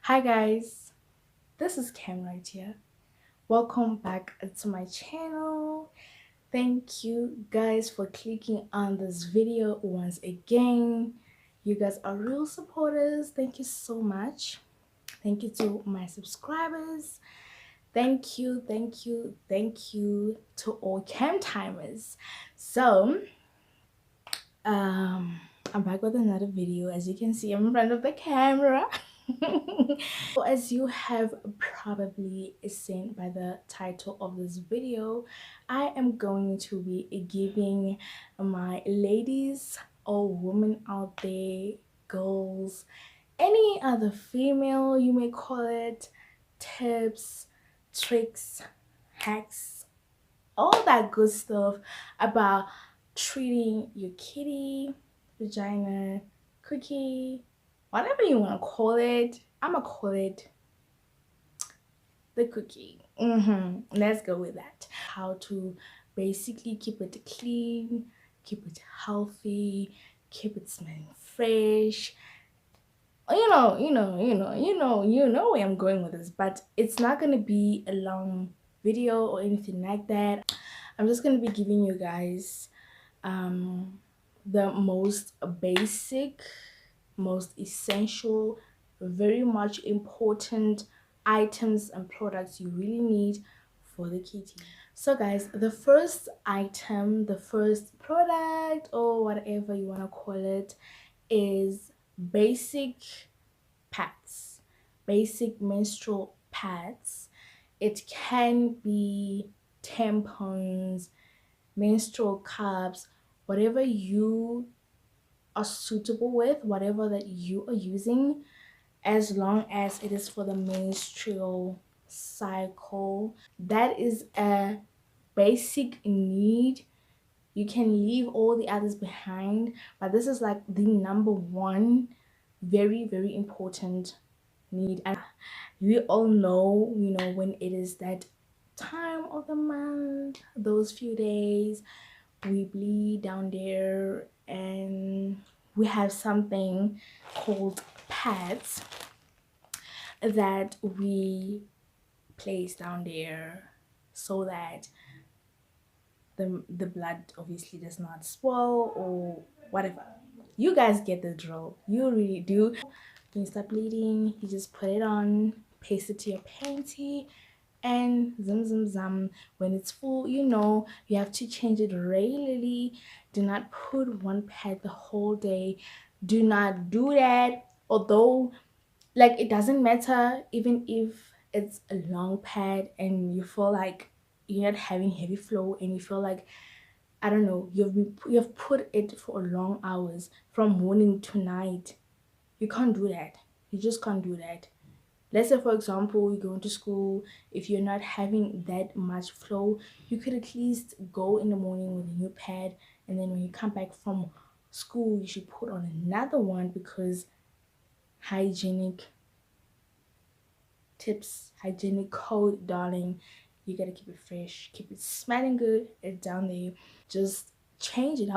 Hi guys, this is Cam right here. Welcome back to my channel. Thank you guys for clicking on this video once again. You guys are real supporters. Thank you so much. Thank you to my subscribers. Thank you to all cam timers. So um I'm back with another video. As you can see, I'm in front of the camera. So as you have probably seen by the title of this video, I am going to be giving my ladies or women out there, girls, any other female you may call it, tips, tricks, hacks, all that good stuff about treating your kitty, vagina, cookie, whatever you want to call it. I'm gonna call it the cookie. Let's go with that. How to basically keep it clean, keep it healthy, keep it smelling fresh. You know where I'm going with this, but it's not gonna be a long video or anything like that. I'm just gonna be giving you guys the most basic, most essential, very much important items and products you really need for the kitty. So guys, the first item, the first product or whatever you want to call it is basic pads, basic menstrual pads. It can be tampons, menstrual cups, whatever you are suitable with, whatever that you are using, as long as it is for the menstrual cycle. That is a basic need. You can leave all the others behind, but this is like the number one very important need. And we all know, when it is that time of the month, those few days we bleed down there, and we have something called pads that we place down there so that the blood obviously does not swell or whatever. You guys get the drill. You really do. When you start bleeding, you just put it on, paste it to your panty, and zam. When it's full, you have to change it regularly. Do not put one pad the whole day. Do not do that. Although, like, it doesn't matter even if it's a long pad and you feel like you're not having heavy flow and you feel like, I don't know, you've put it for long hours from morning to night. You can't do that. You just can't do that. Let's say, for example, you're going to school. If you're not having that much flow, you could at least go in the morning with a new pad, and then when you come back from school, you should put on another one, because hygienic tips, hygienic code, darling. You gotta keep it fresh, keep it smelling good. It's down there. Just change it.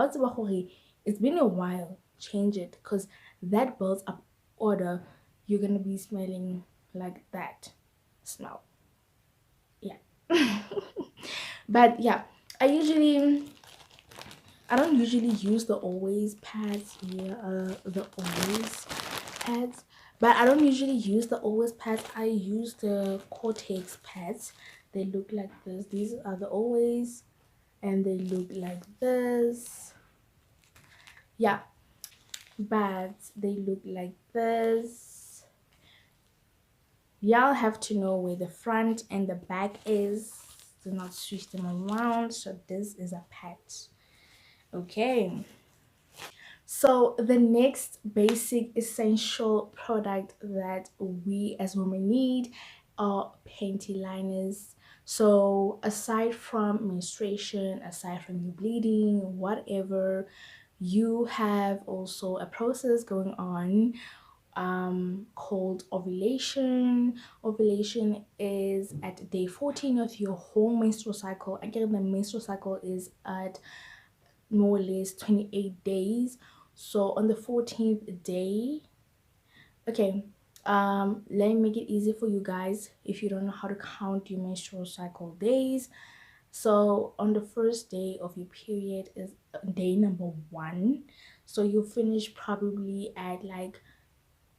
It's been a while. Change it, because that builds up odor. You're gonna be smelling like that smell. Yeah. But yeah, I don't usually use the always pads here, the always pads, but I don't usually use the always pads. I use the cortex pads. They look like this. These are the always, and they look like this. Yeah, but they look like this. Y'all have to know where the front and the back is. Do not switch them around. So this is a pad. Okay, so the next basic essential product that we as women need are panty liners. So aside from menstruation, aside from you bleeding, whatever, you have also a process going on called ovulation. Ovulation is at day 14 of your whole menstrual cycle. Again, the menstrual cycle is at more or less 28 days. So on the 14th day, okay, Let me make it easy for you guys if you don't know how to count your menstrual cycle days. So on the first day of your period is day number 1. So you finish probably at like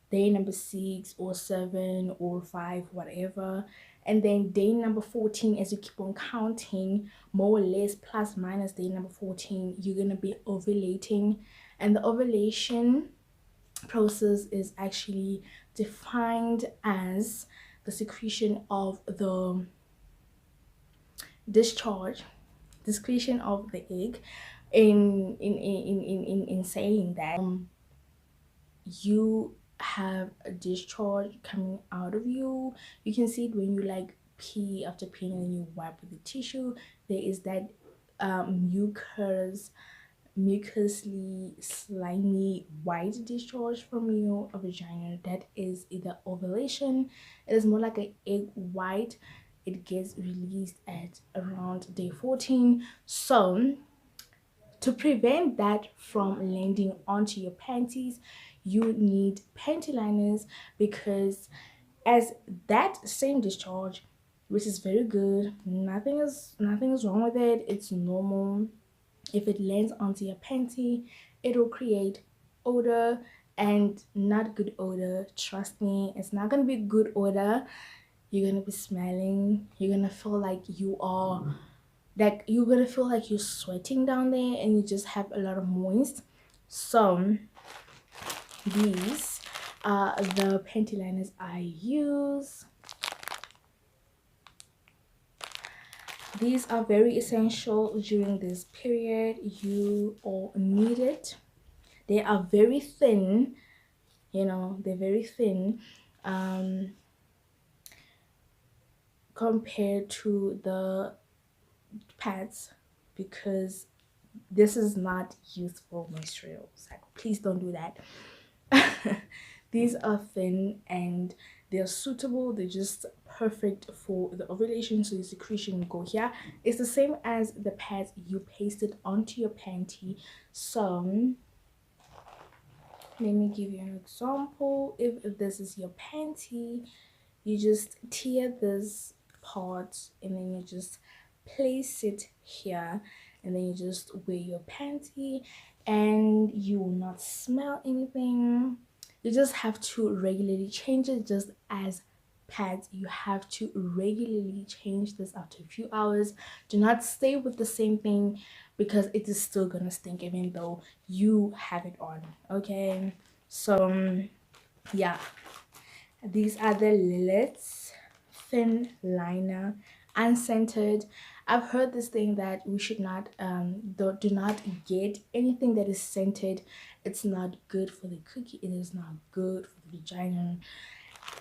day number 6 or 7 or 5, whatever. And then day number 14, as you keep on counting, more or less plus minus day number 14, you're gonna be ovulating. And the ovulation process is actually defined as the secretion of the discharge, discretion of the egg. In saying that, you have a discharge coming out of you. You can see it when you like pee after peeing and you wipe with the tissue. There is that mucously slimy white discharge from your vagina. That is either ovulation. It is more like an egg white. It gets released at around day 14. So to prevent that from landing onto your panties, you need panty liners, because as that same discharge, which is very good, nothing is wrong with it, it's normal. If it lands onto your panty, it will create odor, and not good odor. Trust me, it's not gonna be good odor. You're gonna be smelling, you're gonna feel like you're gonna feel like you're sweating down there, and you just have a lot of moist. So these are the panty liners I use. These are very essential during this period. You all need it. They are very thin, they're very thin compared to the pads, because this is not useful menstrual cycle. Please don't do that. These are thin and they're suitable. They're just perfect for the ovulation, so your secretion will go here. It's the same as the pads you pasted onto your panty. So let me give you an example. If this is your panty, you just tear this part and then you just place it here, and then you just wear your panty, and you will not smell anything. You just have to regularly change it, just as pads. You have to regularly change this after a few hours. Do not stay with the same thing, because it is still gonna stink even though you have it on. Okay, so yeah, these are the Lilith's thin liner, unscented. I've heard this thing that we should not do not get anything that is scented. It's not good for the cookie, it is not good for the vagina.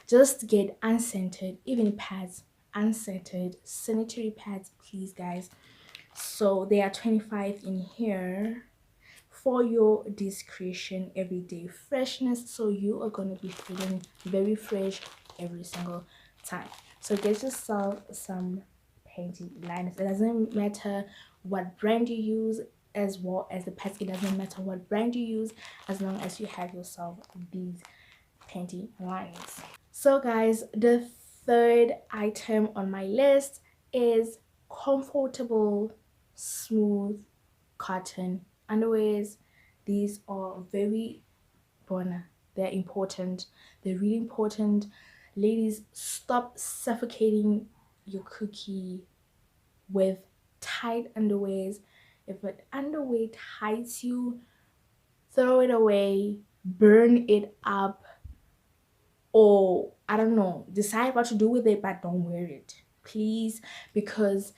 Just get unscented, even pads, unscented sanitary pads, please guys. So they are 25 in here for your discretion, everyday freshness, so you are going to be feeling very fresh every single time. So get yourself some panty liners. It doesn't matter what brand you use, as well as the pads. It doesn't matter what brand you use, as long as you have yourself these panty liners. So guys, the third item on my list is comfortable, smooth cotton underwears. These are very bona, they're important, they're really important. Ladies, stop suffocating your cookie with tight underwears. If an underwear tights you, throw it away, burn it up, or I don't know, decide what to do with it, but don't wear it, please. Because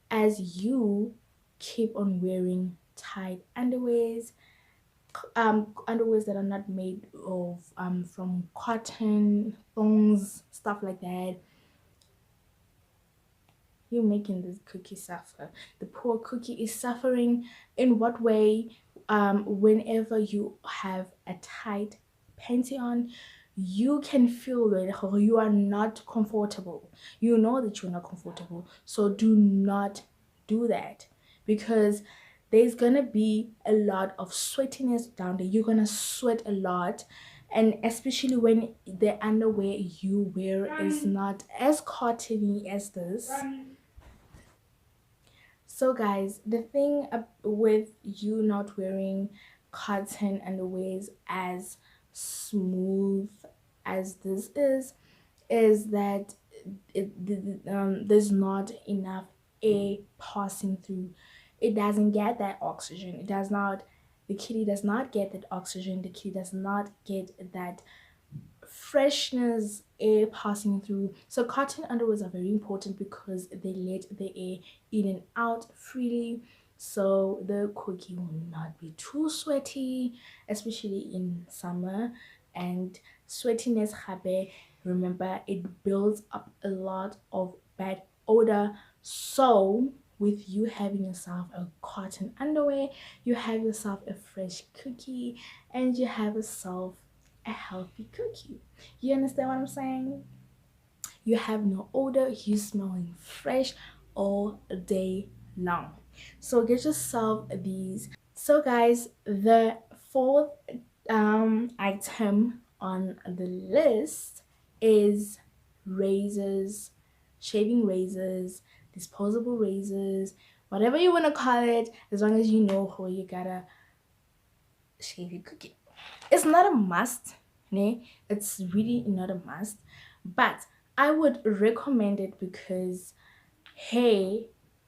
as you keep on wearing tight underwears, underwears that are not made of from cotton, thongs, stuff like that, you're making this cookie suffer. The poor cookie is suffering. In what way? Whenever you have a tight panty on, you can feel it, or you are not comfortable. You know that you're not comfortable, so do not do that, because there's gonna be a lot of sweatiness down there. You're gonna sweat a lot, and especially when the underwear you wear is not as cottony as this. So guys, the thing with you not wearing cotton underwears as smooth as this is that there's not enough air passing through. It doesn't get that oxygen. It does not. The kitty does not get that oxygen. The kitty does not get that freshness air passing through. So cotton underwears are very important because they let the air in and out freely, so the cookie will not be too sweaty, especially in summer. And sweatiness habe, remember, it builds up a lot of bad odor. So with you having yourself a cotton underwear, you have yourself a fresh cookie, and you have yourself a healthy cookie. You understand what I'm saying? You have no odor, you smelling fresh all day long. So get yourself these. So guys, the fourth item on the list is razors, shaving razors, disposable razors, whatever you want to call it, as long as you know how you gotta shave your cookie. It's not a must, né? It's really not a must, but I would recommend it because, hey,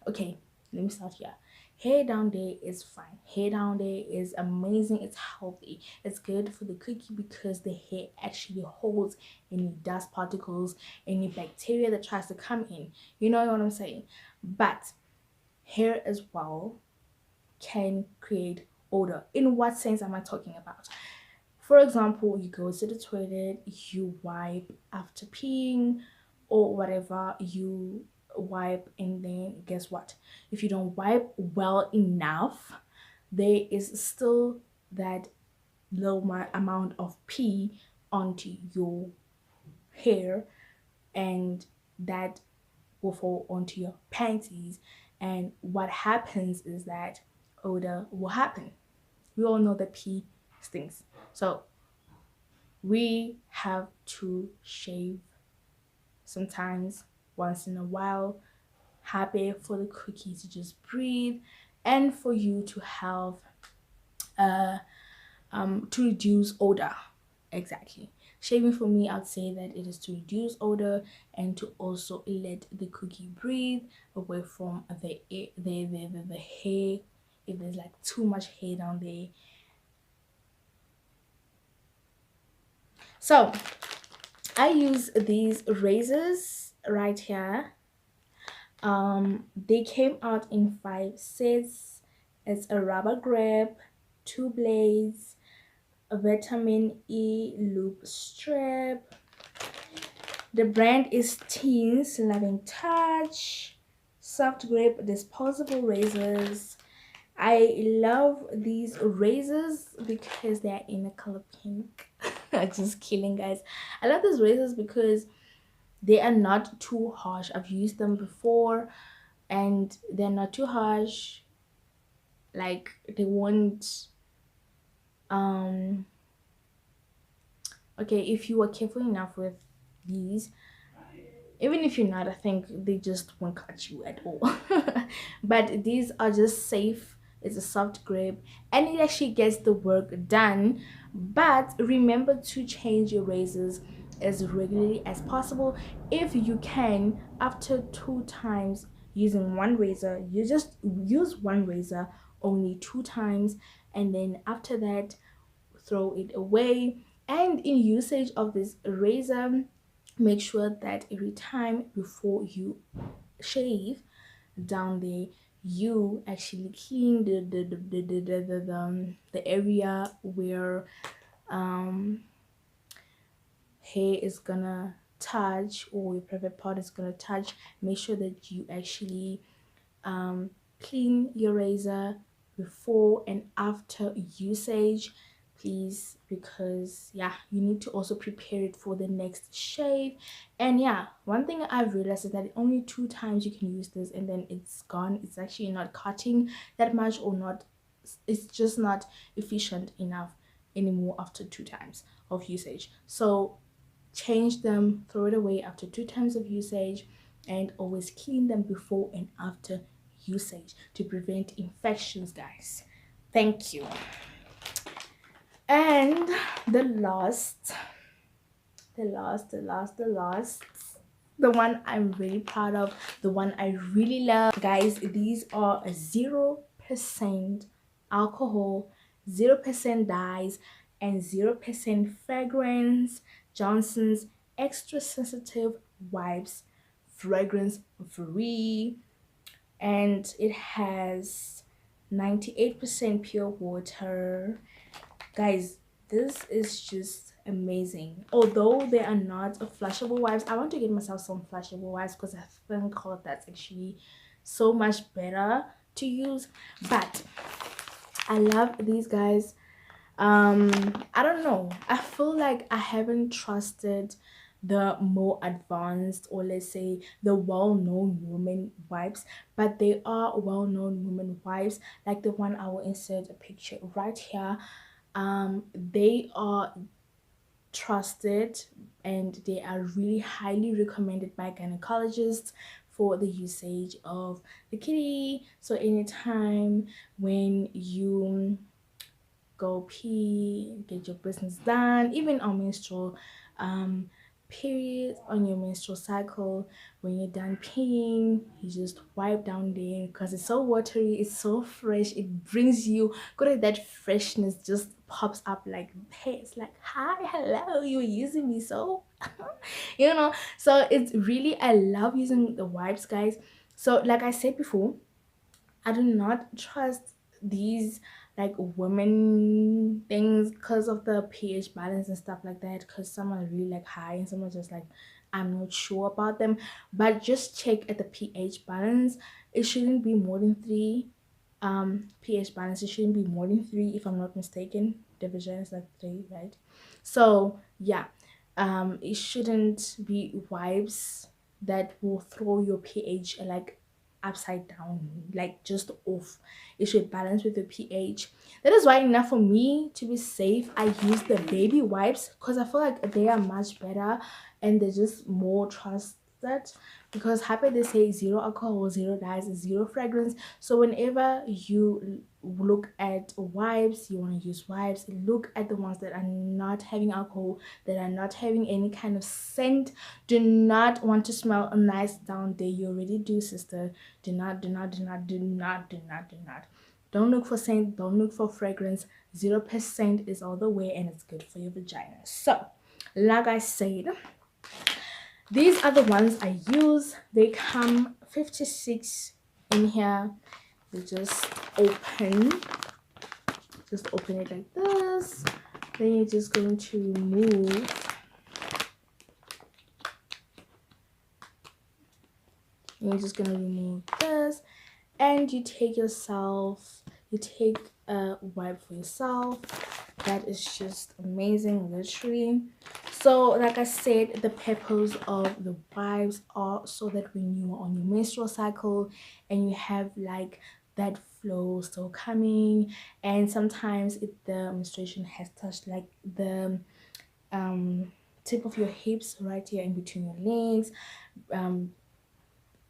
okay, let me start here. Hair down there is fine. Hair down there is amazing. It's healthy. It's good for the cookie because the hair actually holds any dust particles, any bacteria that tries to come in. You know what I'm saying? But hair as well can create odor. In what sense am I talking about? For example, you go to the toilet, you wipe after peeing or whatever, you wipe, and then guess what? If you don't wipe well enough, there is still that amount of pee onto your hair, and that will fall onto your panties. And what happens is that odor will happen. We all know that pee stinks. So we have to shave sometimes, once in a while. Happy for the cookie to just breathe, and for you to have uh to reduce odor. Exactly. Shaving for me, I'd say that it is to reduce odor and to also let the cookie breathe away from the hair. If there's like too much hair down there. So I use these razors right here. They came out in 5 sets. It's a rubber grip, 2 blades, a vitamin E loop strip. The brand is Teens Loving Touch. Soft grip disposable razors. I love these razors because they're in a color pink. Just kidding, guys. I love these razors because they are not too harsh. I've used them before and they're not too harsh. Like they won't okay, if you are careful enough with these, even if you're not, I think they just won't cut you at all. But these are just safe. It's a soft grip and it actually gets the work done. But remember to change your razors as regularly as possible. If you can, after 2 times using one razor, you just use one razor only 2 times, and then after that throw it away. And in usage of this razor, make sure that every time before you shave down there, you actually clean the area where hair is gonna touch, or your private part is gonna touch. Make sure that you actually clean your razor before and after usage, please, because yeah, you need to also prepare it for the next shave. And yeah, one thing I've realized is that only 2 times you can use this and then it's gone. It's actually not cutting that much, or not, it's just not efficient enough anymore after 2 times. of usage. So change them, throw it away after 2 times of usage, and always clean them before and after usage to prevent infections, guys. Thank you. And the last, the one I'm really proud of, the one I really love, guys. These are 0% alcohol, 0% dyes, and 0% fragrance. Johnson's extra sensitive wipes, fragrance free, and it has 98% pure water. Guys, this is just amazing. Although they are not flushable wipes, I want to get myself some flushable wipes because I think that's actually so much better to use. But I love these, guys. I don't know, I feel like I haven't trusted the more advanced, or let's say the well-known women wipes, but they are well-known women wipes, like the one I will insert a picture right here. They are trusted and they are really highly recommended by gynecologists for the usage of the kitty. So anytime when you go pee, get your business done, even on menstrual period, on your menstrual cycle, when you're done peeing, you just wipe down there because it's so watery, it's so fresh, it brings you good at that freshness, just pops up like, hey, it's like, hi, hello, you're using me so you know. So it's really, I love using the wipes, guys. So like I said before, I do not trust these like women things because of the pH balance and stuff like that. Because some are really like high and some are just like, I'm not sure about them. But just check at the pH balance. It shouldn't be more than 3. pH balance, it shouldn't be more than 3 if I'm not mistaken. Division is like 3, right? So yeah, it shouldn't be wipes that will throw your pH like upside down, like just off. It should balance with the pH. That is why now for me to be safe, I use the baby wipes because I feel like they are much better and they're just more trusted, because happy they say 0 alcohol, 0 dyes, 0 fragrance. So whenever you look at wipes, you want to use wipes, look at the ones that are not having alcohol, that are not having any kind of scent. Do not want to smell a nice down there. You already do, sister. Do not, do not, do not, do not, do not, do not. Don't look for scent, don't look for fragrance. 0% is all the way and it's good for your vagina. So like I said, these are the ones I use. They come 56 in here. You just open it like this. Then you're just going to remove. You're just gonna remove this, and you take a wipe for yourself. That is just amazing, literally. So like I said, the purpose of the wipes are so that when you are on your menstrual cycle and you have like that flow still coming, and sometimes if the menstruation has touched like the tip of your hips right here in between your legs,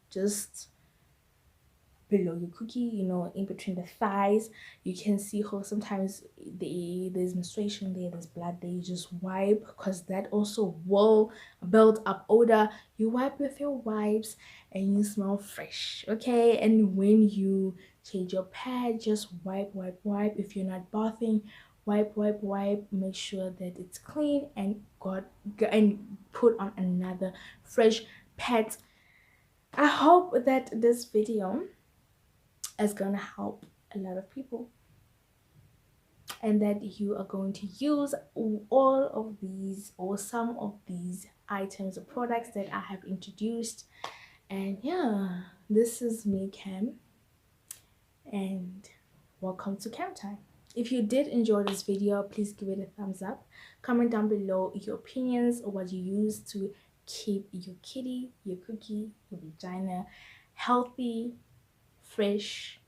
just below your cookie, you know, in between the thighs, you can see how sometimes there's menstruation there, there's blood there. You just wipe because that also will build up odor. You wipe with your wipes and you smell fresh, okay? And when you change your pad, just wipe, if you're not bathing, wipe, make sure that it's clean and put on another fresh pad. I hope that this video is gonna help a lot of people and that you are going to use all of these or some of these items or products that I have introduced. And yeah, this is me, Cam, and welcome to Cam Time. If you did enjoy this video, please give it a thumbs up. Comment down below your opinions or what you use to keep your kitty, your cookie, your vagina healthy, fresh,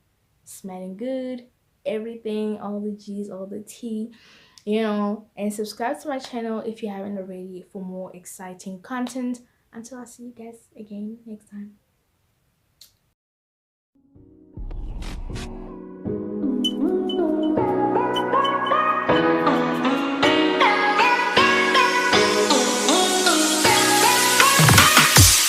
smelling good, everything, all the G's, all the T. and subscribe to my channel if you haven't already for more exciting content. Until I see you guys again next time.